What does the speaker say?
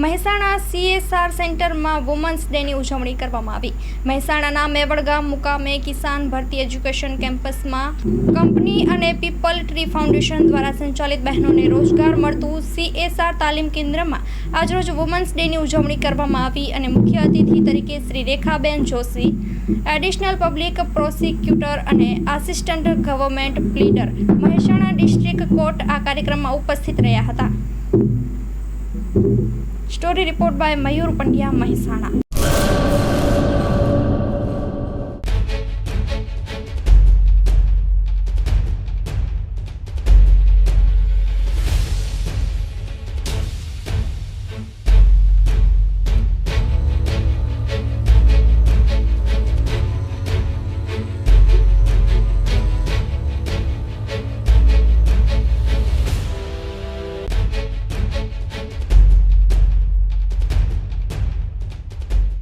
Mehsana CSR સેન્ટરમાં women's ડેની ઉજવણી કરવામાં આવી। મહેસાણાના મેવડ ગામ મુકામે કિસાન ભરતી એજ્યુકેશન કેમ્પસમાં કંપની અને પીપલ ટ્રી ફાઉન્ડેશન દ્વારા સંચાલિત બહેનોને રોજગાર મળતું CSR તાલીમ કેન્દ્રમાં આજરોજ વુમન્સ ડેની ઉજવણી કરવામાં આવી અને મુખ્ય અતિથિ તરીકે Shri Rekhaben Joshi, additional public prosecutor અને assistant government pleader Mehsana district court આ કાર્યક્રમમાં ઉપસ્થિત રહ્યા હતા। Story report by Mayur Pandya, Mehsana.